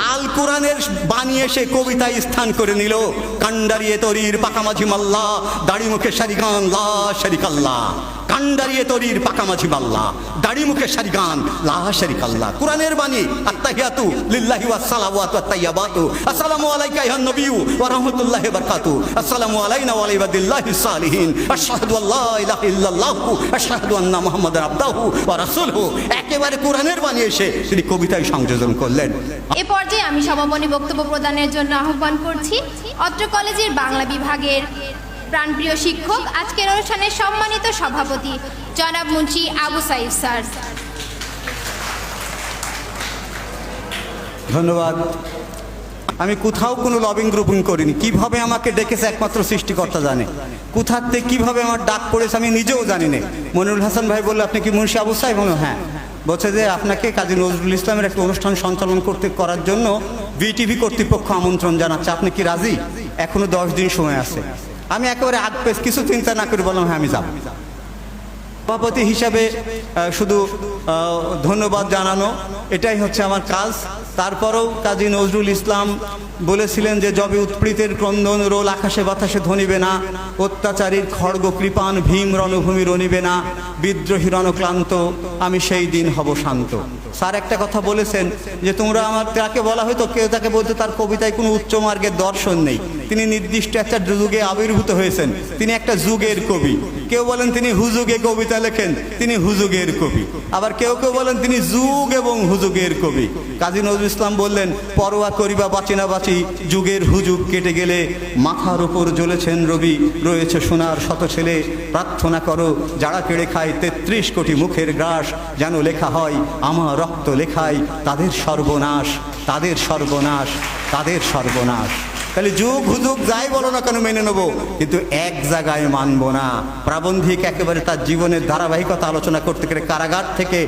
আল কোরআনের বানিয়ে সে কবিতায় স্থান করে নিল। কান্ডারিয়ে তরির পাকামাঝি মাল্লা, দাড়ি মুখে শারিগান লা শারিকাল্লাহ। কান্ডারিয়ে তরির পাকামাঝি মাল্লা, দাড়ি মুখে শারিগান লা শারিকাল্লাহ। কোরআনের বাণী আত্তাহিয়াতু লিল্লাহি ওয়াস সালাওয়াতু ওয়াত তাইয়্যিবাতু। আসসালামু আলাইকা আইয়ুহান নবিয়্যু ওয়া রাহমাতুল্লাহি ওয়া বারাকাতুহু। আসসালামু আলাইনা ওয়া আলা ইবাদিল্লাহিস সালিহিন। আশহাদু আল্লা ইলাহা ইল্লাল্লাহু আশহাদু আন্না মুহাম্মাদার আবদুহু ওয়া রাসূলুহু। একেবারে কোরআনের বাণী এসে তিনি কবিতায় সংযোজন করলেন। এ পর্যায়ে আমি সমাপনী বক্তব্য প্রদানের জন্য আহ্বান করছি অত্র কলেজের বাংলা বিভাগের প্রাণপ্রিয় শিক্ষক, আজকের অনুষ্ঠানের সম্মানিত সভাপতি জনাব মুন্সি আবু সাইফ স্যার। ধন্যবাদ। আমি কোথাও কোনো লবিং গ্রুপিং করিনি। কিভাবে আমাকে ডেকেছে একমাত্র সৃষ্টিকর্তা জানে। কোথাতে কিভাবে আমার ডাক পড়েছে আমি নিজেও জানি না। মনিরুল হাসান ভাই বললো, আপনি কি মুন্সি আবু সাইফ? বলল হ্যাঁ। বলছে যে আপনাকে কাজী নজরুল ইসলামের একটা অনুষ্ঠান সঞ্চালন করার জন্য বিটিভি কর্তৃপক্ষ আমন্ত্রণ জানাচ্ছে, আপনি কি রাজি? এখনো 10 দিন সময় আছে। আমি একেবারে আগ পেছ কিছু চিন্তা না করে বললাম হ্যাঁ আমি যাব। সভাপতি হিসাবে শুধু ধন্যবাদ জানানো, এটাই হচ্ছে আমার কাজ। তারপরেও কাজী নজরুল ইসলাম বলেছিলেন যে যবে উৎপীড়িতের ক্রন্দন রোল আকাশে বাতাসে ধ্বনিবে না, অত্যাচারীর খড়গ কৃপান ভীম রণভূমি রণিবে না, বিদ্রোহী রণক্লান্ত আমি সেই দিন হব শান্ত। স্যার একটা কথা বলেছেন যে তোমরা আমার, তাকে বলা হয়তো, কেউ তাকে বলতে তার কবিতায় কোনো উচ্চ মার্গের দর্শন নেই। তিনি নির্দিষ্ট একটা যুগে আবির্ভূত হয়েছেন, তিনি একটা যুগের কবি। কেউ বলেন তিনি হুজুগে কবিতা লেখেন, তিনি হুজুগের কবি। আবার কেউ কেউ বলেন তিনি যুগ এবং হুজুগের কবি। কাজী নজরুল ইসলাম বললেন, পরোয়া করিবা বাঁচি না বাঁচি, যুগের হুজুগ কেটে গেলে মাথার ওপর জ্বলেছেন রবি, রয়েছে সোনার শত ছেলে, প্রার্থনা করো যারা কেড়ে খায় 33 কোটি মুখের গ্রাস, যেন লেখা হয় আমার রক্ত লেখায় তাদের সর্বনাশ, তাদের সর্বনাশ, তাদের সর্বনাশ। তাহলে যুগ হুজুগ যাই বলো না কেন মেনে নেবো, কিন্তু এক জায়গায় মানবো না। প্রাবন্ধিক একেবারে তার জীবনের ধারাবাহিকতা আলোচনা করতে গেলে কারাগার থেকে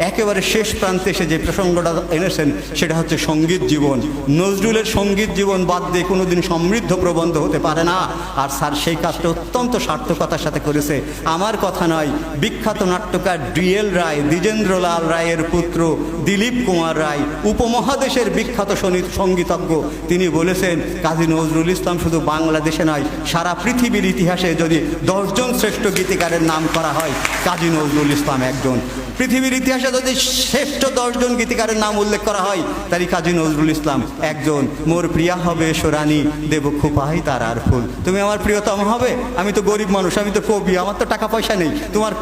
একেবারে শেষ প্রান্তে এসে যে প্রসঙ্গটা এনেছেন সেটা হচ্ছে সঙ্গীত জীবন। নজরুলের সঙ্গীত জীবন বাদ দিয়ে কোনোদিন সমৃদ্ধ প্রবন্ধ হতে পারে না। আর স্যার সেই কাজটা অত্যন্ত সার্থকতার সাথে করেছে। আমার কথা নয়, বিখ্যাত নাট্যকার ডিএল রায়, দ্বিজেন্দ্রলাল রায়ের পুত্র দিলীপ কুমার রায়, উপমহাদেশের বিখ্যাত সঙ্গীতজ্ঞ, তিনি বলেছেন কাজী নজরুল ইসলাম শুধু বাংলাদেশে নয়, সারা পৃথিবীর ইতিহাসে যদি 10 জন শ্রেষ্ঠ গীতিকারের নাম করা হয়, কাজী নজরুল ইসলাম একজন। পৃথিবীর ইতিহাসে যদি শ্রেষ্ঠ 10 জন গীতিকারের নাম উল্লেখ করা হয়, তারই কাজী নজরুল ইসলাম একজন। মোর প্রিয়া হবে সোরানি, দেব খুপাই তার আর ফুল। তুমি আমার প্রিয়তম হবে, আমি তো গরিব মানুষ, আমি তো কবি, আমার তো টাকা পয়সা নেই, তোমার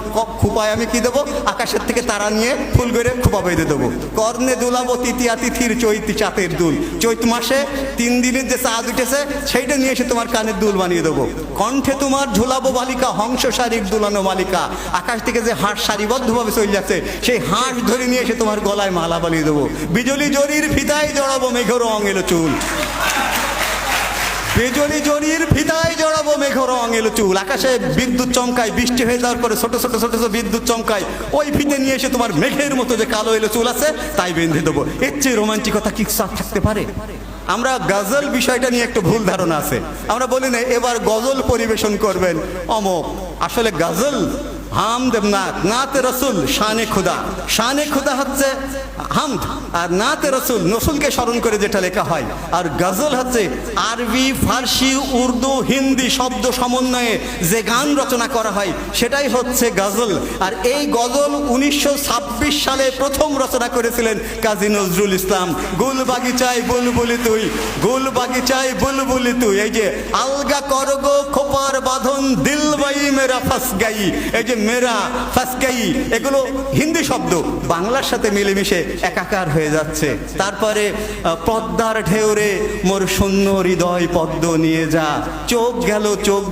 খুপায় আমি কি দেবো? আকাশের থেকে তারা নিয়ে ফুল করে খুপা বেঁধে দেবো। কর্ণে দুলাবো তৃতীয়া তিথির চৈতি চাঁতের দুল। চৈত মাসে 3 দিনের যে চাঁদ উঠেছে সেইটা নিয়ে এসে তোমার কানের দুল বানিয়ে দেবো। কণ্ঠে তোমার ঝুলাবো বালিকা, হংস শাড়ির দুলানো মালিকা। আকাশ থেকে যে হাঁস সারিবদ্ধভাবে চলে যাচ্ছে, সেই হাঁস ধরে নিয়ে এসে তোমার গলায় মালা বানিয়ে দেবো। বিজলি জরির ফিতায় জড়াবো মেঘ রং এলো চুল। বিজলি জরির ফিতায় জড়াবো মেঘ রং এলো চুল। আকাশে বিদ্যুৎ চমকায়, বৃষ্টি হয়ে যাওয়ার পরে ছোট ছোট ছোট ছোট বিদ্যুৎ চমকায়, ওই ফিতে নিয়ে এসে তোমার মেঘের মতো যে কালো এলো চুল আছে তাই বেঁধে দেবো। এর চেয়ে রোমান্টিকতা কি থাকতে পারে? আমরা গজল বিষয়টা নিয়ে একটু ভুল ধারণা আছে। আমরা বলি না এবার গজল পরিবেশন করবেন অমুক, আসলে গজল হামদ নাত, নাতে রসুল শানে খুদা। শানে খুদা হচ্ছে হামদ, আর নাতে রসুল রসুলকে স্মরণ করে যেটা লেখা হয়। আর গজল হচ্ছে আরবি, ফার্সি, উর্দু, হিন্দি শব্দ সমন্বয়ে যে গান রচনা করা হয় সেটাই হচ্ছে গজল। আর এই গজল 1926 সালে প্রথম রচনা করেছিলেন কাজী নজরুল ইসলাম। গুল বাগিচায় বুলবুলি তুই, গুল বাগিচায় বুলবুলি তুই, এই যে আলগা করগো খোপার বাঁধন, দিল বাই মেরা ফাস গাই, এই যে মেরা ফাস গাই, এগুলো হিন্দি শব্দ বাংলার সাথে মিলেমিশে একাকার হয়ে যাচ্ছে। তারপরে পদ্মার ঢেউরে মোর শূন্য হৃদয় পদ্ম নিয়ে যা, চোখ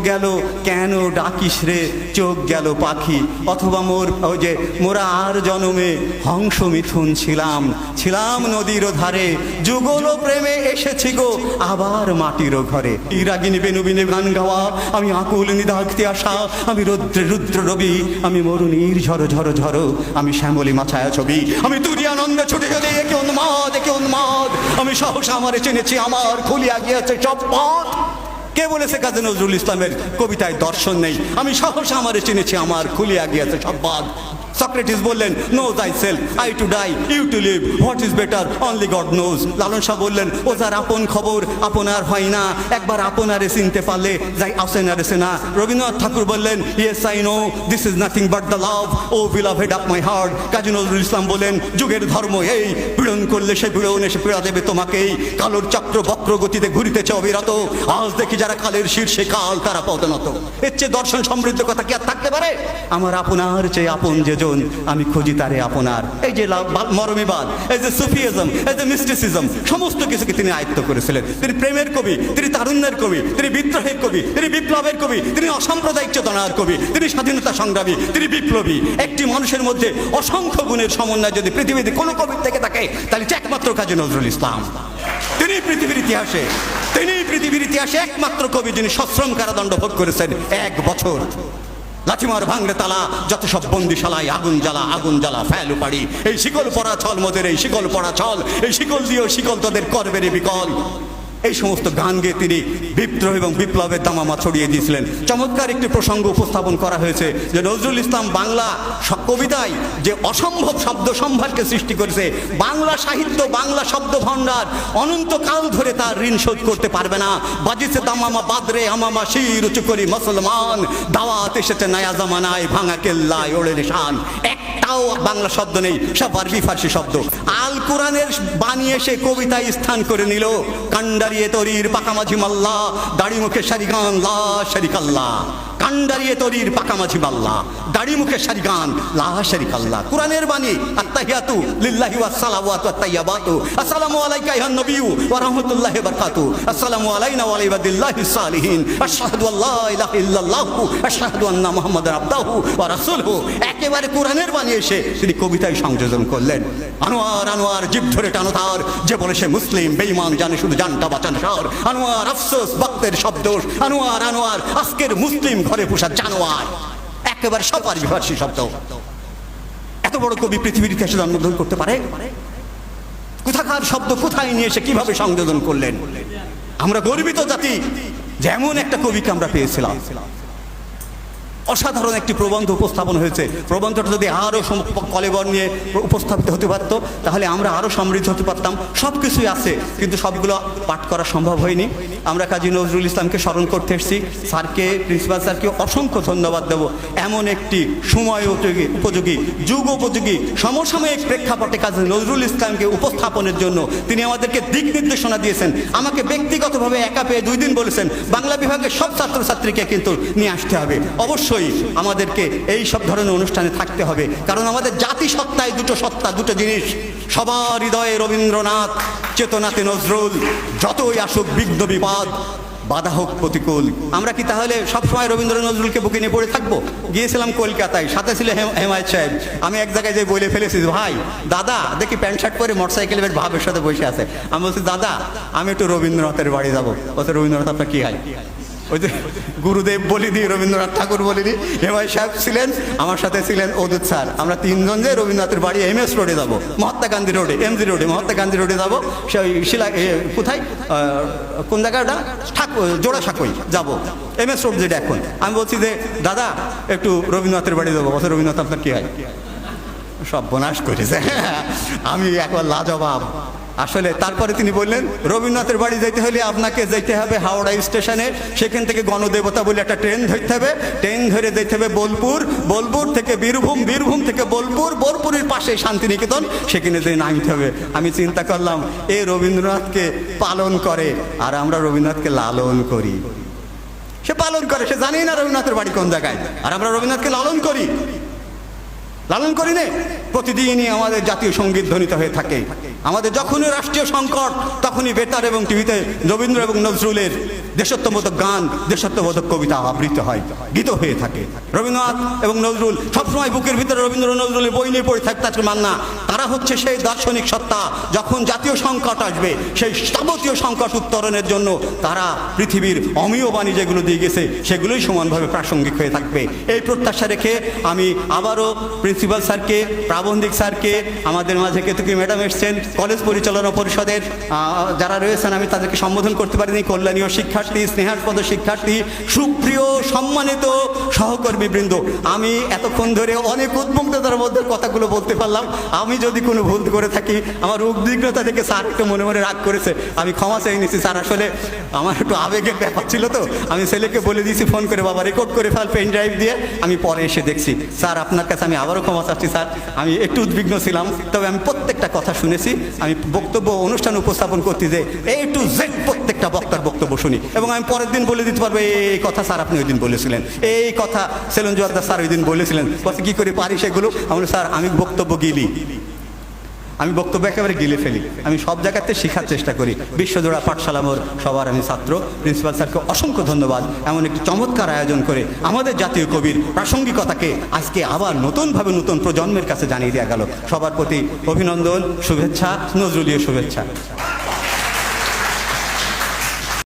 গেল কেন ডাকিস রে, চোখ গেল পাখি। অথবা মোর ওই যে মোরা আর জনমে হংস মিথুন ছিলাম, ছিলাম নদীর ধারে, যুগল প্রেমে এসেছি গো আবার মাটির ঘরে। ইরাগিনী বেনুবিনে গান গাওয়া, আমি আকুল নিদাক্তি আসা, আমি রৌদ্রে রুদ্র রবি, আমি মরুণীর ঝড়ো ঝড়ো ঝড়ো, আমি শ্যামলী মাছায়া ছবি, আমি তুরি আনন্দে ছুটে গেলে একে উন্মাদ, একে উন্মাদ, আমি সহসা আমারে চিনেছি, আমার খুলিয়া গিয়েছে সব পথ। কে বলেছে কাজী নজরুল ইসলামের কবিতায় দর্শন নেই? আমি সহসা আমারে চিনেছি, আমার খুলিয়া গিয়েছে সব পথ। সক্রেটিস বললেন, know thyself, I to die, you to live, what is better only God knows. Lalon Shah বললেন, ও যার আপন খবর আপনার হয় না, একবার আপনারে চিনতে পারলে যাই আসেনারে সেনা। রবীন্দ্রনাথ ঠাকুর বললেন, yes I know this is nothing but the love, O beloved of my heart. Kazi Nazrul Islam বলেন, যুগের ধর্ম এই, পীড়ন করলে সে পীড়ন এসে পীড়া দেবে তোমাকেই, কালোর চক্র বক্র গতিতে ঘুরিতেছে অবিরত, আজ দেখি যারা কালের শীর্ষে কাল তারা পদনত। এর চেয়ে দর্শন সমৃদ্ধ কথা কি আর থাকতে পারে? আমার আপনার চেয়ে আপন যেজন, আমি খুঁজি তারে আপনার। এই যে মরমীবাদ, এই যে সুফিজম, এই যে মিস্টিসিজম, সমস্ত কিছুকে তিনি আয়ত্ত করেছিলেন। তিনি প্রেমের কবি, তিনি তারুণ্যের কবি, তিনি বিদ্রোহের কবি, তিনি বিপ্লবের কবি, তিনি অসাম্প্রদায়িক চেতনার কবি, তিনি স্বাধীনতা সংগ্রামী, তিনি বিপ্লবী। একটি মানুষের মধ্যে অসংখ্য গুণের সমন্বয় যদি পৃথিবীতে কোনো কবির থেকে থাকে, তাহলে একমাত্র কাজী নজরুল ইসলাম। তিনি পৃথিবীর ইতিহাসে একমাত্র কবি যিনি সশ্রম কারাদণ্ড ভোগ করেছেন 1 বছর। লাঠিমার ভাঙড়ে তালা, যত সব বন্দিশালায় আগুন জ্বালা ফেল উপাড়ি, এই শিকল পড়া ছল মোদের, এই শিকল পড়া ছল, এই শিকল দিয়েও শিকল তোদের করবে রে বিকল। এই সমস্ত গান গেয়ে তিনি বিদ্রোহ এবং বিপ্লবের দামামা ছড়িয়ে দিয়েছিলেন। চমৎকার একটি প্রসঙ্গ উপস্থাপন করা হয়েছে যে নজরুল ইসলাম বাংলা কবিতায় যে অসম্ভব শব্দ সম্ভারকে সৃষ্টি করেছে, বাংলা সাহিত্য, বাংলা শব্দ ভাণ্ডার অনন্তকাল ধরে তার ঋণ শোধ করতে পারবে না। বাজিছে দামামা বাদরে আমামা শির উঁচু করি মুসলমান, দাওয়াত এসেছে নয়া জামানায়, ভাঙা কেল্লায় ওড়ে নিশান। একটাও বাংলা শব্দ নেই, সব আরবি ফার্সি শব্দ। আল কোরআনের বানিয়ে সে কবিতায় স্থান করে নিল। কান্ডারিয়ে তরির পাকামাঝি মাল্লা, দাড়ি মুখে সারিগান লা শারিকাল্লাহ। কান্ডারিয়ে তরির পাকামাঝি মাল্লা, দাড়ি মুখে সারিগান লা শারিকাল্লাহ। কোরআনের বাণী, আত্তাহিয়াতু লিল্লাহি ওয়াস সালাওয়াতু ওয়াত তাইয়্যিবাতু, আসসালামু আলাইকা আইয়ুহান নবিয়্যু ওয়া রাহমাতুল্লাহি ওয়া বারাকাতুহু, আসসালামু আলাইনা ওয়া আলা ইবাদিল্লাহিস সালিহিন, আশহাদু আল্লা ইলাহা ইল্লাল্লাহু, আশহাদু আন্না মুহাম্মাদার আবদুহু ওয়া রাসূলুহু। একেবারে কোরআনের বাণী এসে তিনি কবিতায় সংযোজন করলেন। আনোয়ার আনোয়ার জীব ধরে টানো তার, যে বলে সে মুসলিম বেঈমান জানে শুধু জানটা বাঁচানো সার। আনোয়ার আফসোস ভক্তের শব্দ, আনোয়ার আনোয়ার আজকের মুসলিম ঘরে পোষা জানোয়ার। একেবারে সব আরবি ফার্সি শব্দ। এত বড় কবি পৃথিবীর ইতিহাসে জন্মগ্রহণ করতে পারে? কোথাকার শব্দ কোথায় নিয়ে এসে কিভাবে সংযোজন করলেন? আমরা গর্বিত জাতি যে এমন একটা কবিকে আমরা পেয়েছিলাম। অসাধারণ একটি প্রবন্ধ উপস্থাপন হয়েছে। প্রবন্ধটা যদি আরও কলেবর নিয়ে উপস্থাপিত হতে পারত, তাহলে আমরা আরও সমৃদ্ধ হতে পারতাম। সব কিছুই আছে, কিন্তু সবগুলো পাঠ করা সম্ভব হয়নি। আমরা কাজী নজরুল ইসলামকে স্মরণ করতে এসেছি। স্যারকে, প্রিন্সিপাল স্যারকে অসংখ্য ধন্যবাদ দেব। এমন একটি সময় উপযোগী, যুগ উপযোগী, সমসাময়িক প্রেক্ষাপটে কাজী নজরুল ইসলামকে উপস্থাপনের জন্য তিনি আমাদেরকে দিক নির্দেশনা দিয়েছেন। আমাকে ব্যক্তিগতভাবে একা পেয়ে 2 দিন বলেছেন, বাংলা বিভাগের সব ছাত্রছাত্রীকে কিন্তু নিয়ে আসতে হবে। অবশ্যই আমাদেরকে এই সব ধরনের অনুষ্ঠানে থাকতে হবে, কারণ আমাদের জাতিসত্তায় দুটো সত্তা, দুটো জিনিস। সবার হৃদয়ে রবীন্দ্রনাথ, চেতনাতে নজরুল। যতই আসুক বিঘ্ন বিপদ, বাধা হোক প্রতিকূল, আমরা কি তাহলে সবসময় রবীন্দ্র নজরুলকে বুকে নিয়ে পড়ে থাকবো? গিয়েছিলাম কলকাতায়, সাথে ছিল হেমায়েত সাহেব। আমি এক জায়গায় যে বলে ফেলেছি, ভাই দাদা দেখি প্যান্ট শার্ট পরে মোটরসাইকেল বেশ ভাবের সাথে বসে আছে। আমি বলছি, দাদা আমি একটু রবীন্দ্রনাথের বাড়ি যাবো। বলছে, রবীন্দ্রনাথ আপনার কি হয়? ওই যে গুরুদেব বলিনি, রবীন্দ্রনাথ ঠাকুর বলিনি। হেমায়েত সাহেব ছিলেন, আমার সাথে ছিলেন অদূত স্যার। আমরা 3 জন যে রবীন্দ্রনাথের বাড়ি MS রোডে যাবো, মহাত্মা গান্ধী রোডে, MG রোডে, মহাত্মা গান্ধী রোডে যাবো। সেই শিলা কোথায়, কোন জায়গাটা, জোড়া সাঁকোই যাবো, MS রোড যেটা এখন। আমি বলছি যে দাদা একটু রবীন্দ্রনাথের বাড়ি যাবো। বলছে, রবীন্দ্রনাথ আপনার কি হয়? সব বনাশ করেছে। আমি একবার লাজবাব। আসলে তারপরে তিনি বললেন, রবীন্দ্রনাথের বাড়ি যেতে হলে আপনাকে যেতে হবে হাওড়া স্টেশনে, সেখান থেকে গণদেবতা বলে একটা ট্রেন ধরতে হবে। ট্রেন ধরে যেতে হবে বোলপুর, বোলপুর থেকে বীরভূম, বীরভূম থেকে বোলপুর, বোলপুরের পাশে শান্তিনিকেতন, সেখানে যেয়ে নামতে হবে। আমি চিন্তা করলাম, এ রবীন্দ্রনাথকে পালন করে আর আমরা রবীন্দ্রনাথকে লালন করি। সে পালন করে, সে জানি না রবীন্দ্রনাথের বাড়ি কোন জায়গায়, আর আমরা রবীন্দ্রনাথকে লালন করি। লালন করি না, প্রতিদিনই আমাদের জাতীয় সঙ্গীত ধ্বনিত হয়ে থাকে। আমাদের যখনই রাষ্ট্রীয় সংকট, তখনই বেতার এবং টিভিতে রবীন্দ্র এবং নজরুলের দেশত্ববোধক গান, দেশত্ববোধক কবিতা আবৃত হয়, গীত হয়ে থাকে। রবীন্দ্রনাথ এবং নজরুল সবসময় বুকের ভিতরে রবীন্দ্র নজরুলের বই নিয়ে পড়ে থাকতে আজকে মান্না। তারা হচ্ছে সেই দার্শনিক সত্তা, যখন জাতীয় সংকট আসবে, সেই যাবতীয় সংকট উত্তরণের জন্য তারা পৃথিবীর অমীয় বাণী যেগুলো দিয়ে গেছে, সেগুলোই সমানভাবে প্রাসঙ্গিক হয়ে থাকবে। এই প্রত্যাশা রেখে আমি আবারও প্রিন্সিপাল স্যারকে, প্রাবন্ধিক স্যারকে, আমাদের মাঝে কেতকী ম্যাডাম এসছেন, কলেজ পরিচালনা পরিষদের যারা রয়েছেন আমি তাদেরকে সম্বোধন করতে পারিনি, কল্যাণীয় শিক্ষার্থী, স্নেহাস্পদ শিক্ষার্থী, সুপ্রিয় সম্মানিত সহকর্মীবৃন্দ, আমি এতক্ষণ ধরে অনেক উদ্বিগ্নতার মধ্যে কথাগুলো বলতে পারলাম। আমি যদি কোনো ভুল করে থাকি, আমার উদ্বিগ্নতা দেখে স্যার একটু মনে মনে রাগ করেছে, আমি ক্ষমা চেয়ে নিচ্ছি স্যার। আসলে আমার একটু আবেগের ব্যাপার ছিল তো, আমি ছেলেকে বলে দিয়েছি ফোন করে, বাবা রেকর্ড করে ফেল পেন ড্রাইভ দিয়ে। আমি পরে এসে দেখছি স্যার আপনার কাছে আমি আবারও ক্ষমা চাচ্ছি স্যার, আমি একটু উদ্বিগ্ন ছিলাম, তবে আমি প্রত্যেকটা কথা শুনেছি। আমি বক্তব্য অনুষ্ঠান উপস্থাপন করতে যে A to Z প্রত্যেকটা বক্তার বক্তব্য শুনি, এবং আমি পরের দিন বলে দিতে পারবো এই কথা স্যার আপনি ওই দিন বলেছিলেন, এই কথা সেলুন জোয়ারদার স্যার ওই দিন বলেছিলেন। বলছে কি করে পারি সেগুলো? আমি বলি, স্যার আমি বক্তব্য গিলি, আমি বক্তব্য একেবারে গিলে ফেলি, আমি সব জায়গাতে শেখার চেষ্টা করি। বিশ্বজোড়া পাঠশালা মোর সবার আমি ছাত্র। প্রিন্সিপাল স্যারকে অসংখ্য ধন্যবাদ, এমন একটি চমৎকার আয়োজন করে আমাদের জাতীয় কবির প্রাসঙ্গিকতাকে আজকে আবার নতুনভাবে নতুন প্রজন্মের কাছে জানিয়ে দেওয়া গেল। সবার প্রতি অভিনন্দন, শুভেচ্ছা, নজরুলীয় শুভেচ্ছা।